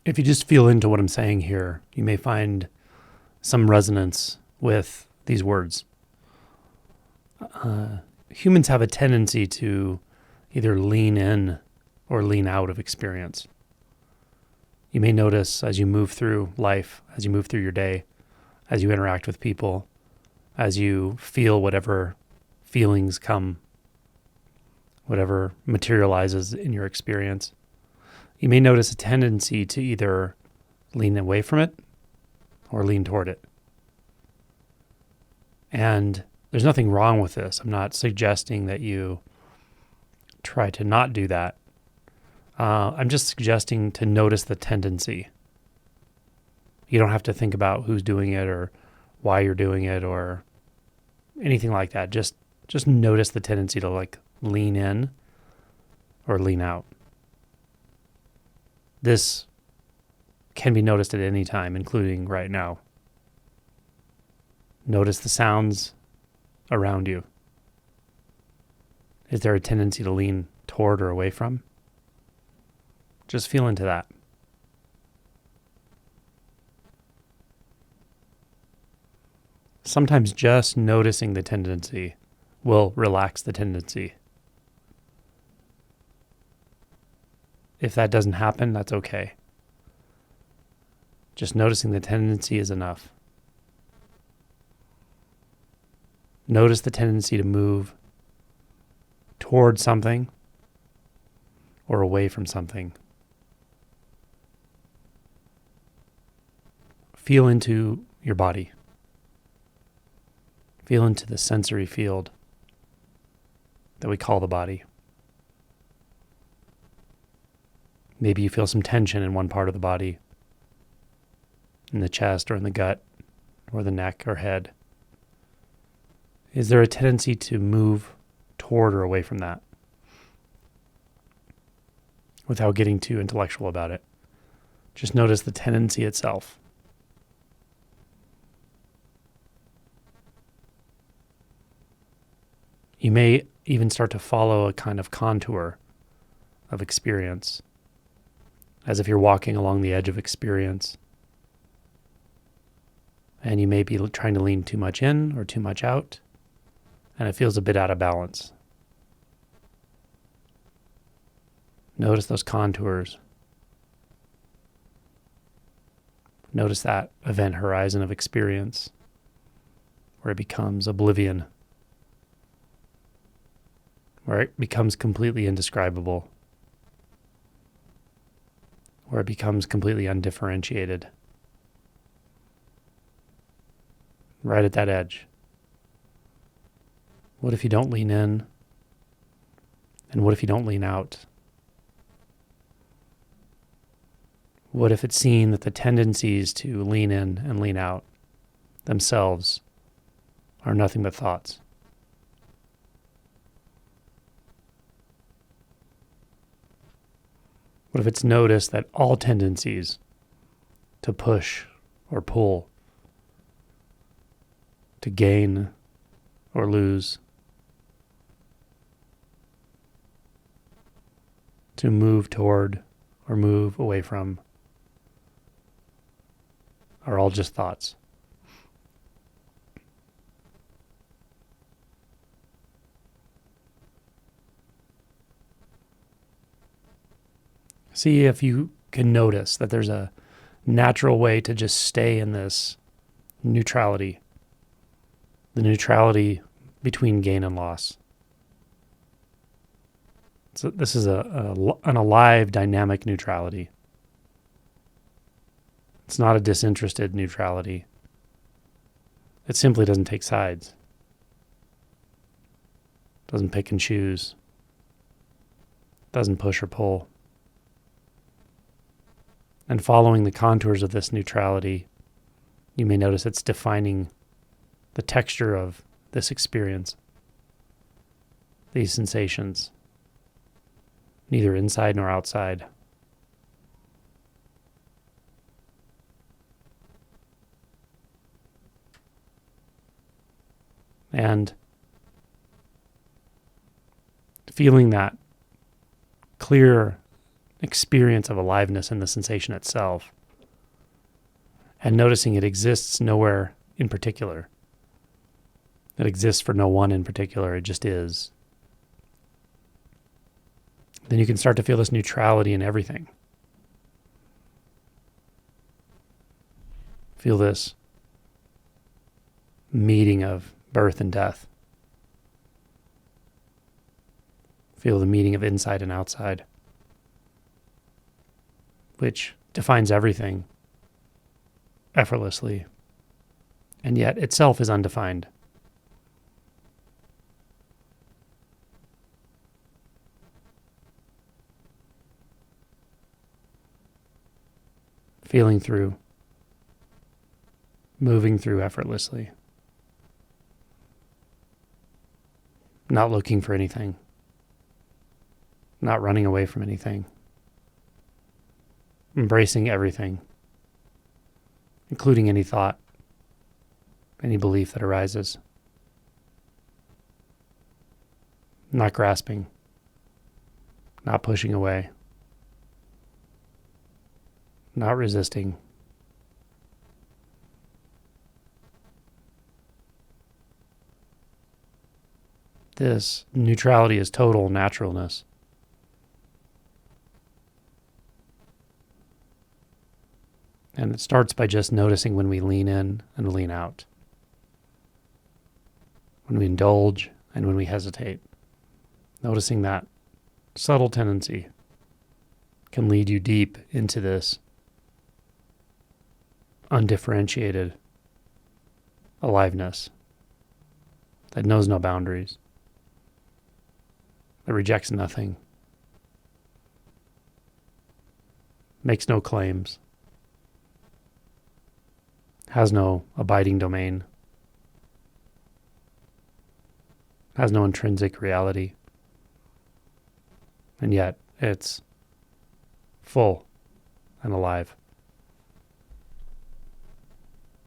If you just feel into what I'm saying here, you may find some resonance with these words. Humans have a tendency to either lean in or lean out of experience. You may notice as you move through life, as you move through your day, as you interact with people, as you feel whatever feelings come, whatever materializes in your experience, you may notice a tendency to either lean away from it or lean toward it. And there's nothing wrong with this. I'm not suggesting that you try to not do that. I'm just suggesting to notice the tendency. You don't have to think about who's doing it or why you're doing it or anything like that. Just notice the tendency to like lean in or lean out. This can be noticed at any time, including right now. Notice the sounds around you. Is there a tendency to lean toward or away from? Just feel into that. Sometimes just noticing the tendency will relax the tendency. If that doesn't happen, that's okay. Just noticing the tendency is enough. Notice the tendency to move toward something or away from something. Feel into your body. Feel into the sensory field that we call the body. Maybe you feel some tension in one part of the body, in the chest or in the gut or the neck or head. Is there a tendency to move toward or away from that without getting too intellectual about it? Just notice the tendency itself. You may even start to follow a kind of contour of experience, as if you're walking along the edge of experience. And you may be trying to lean too much in or too much out, and it feels a bit out of balance. Notice those contours. Notice that event horizon of experience where it becomes oblivion, where it becomes completely indescribable, where it becomes completely undifferentiated. Right at that edge. What if you don't lean in? And what if you don't lean out? What if it's seen that the tendencies to lean in and lean out themselves are nothing but thoughts? What if it's noticed that all tendencies to push or pull, to gain or lose, to move toward or move away from, are all just thoughts? See if you can notice that there's a natural way to just stay in this neutrality, the neutrality between gain and loss. So this is an alive, dynamic neutrality. It's not a disinterested neutrality. It simply doesn't take sides. Doesn't pick and choose. Doesn't push or pull. And following the contours of this neutrality, you may notice it's defining the texture of this experience, these sensations, neither inside nor outside. And feeling that clear experience of aliveness in the sensation itself, and noticing it exists nowhere in particular. It exists for no one in particular, it just is. Then you can start to feel this neutrality in everything. Feel this meeting of birth and death. Feel the meeting of inside and outside, which defines everything effortlessly, and yet itself is undefined. Feeling through, moving through effortlessly, not looking for anything, not running away from anything, embracing everything, including any thought, any belief that arises, not grasping, not pushing away, not resisting. This neutrality is total naturalness. And it starts by just noticing when we lean in and lean out, when we indulge and when we hesitate. Noticing that subtle tendency can lead you deep into this undifferentiated aliveness that knows no boundaries, that rejects nothing, makes no claims, has no abiding domain, has no intrinsic reality, and yet it's full and alive.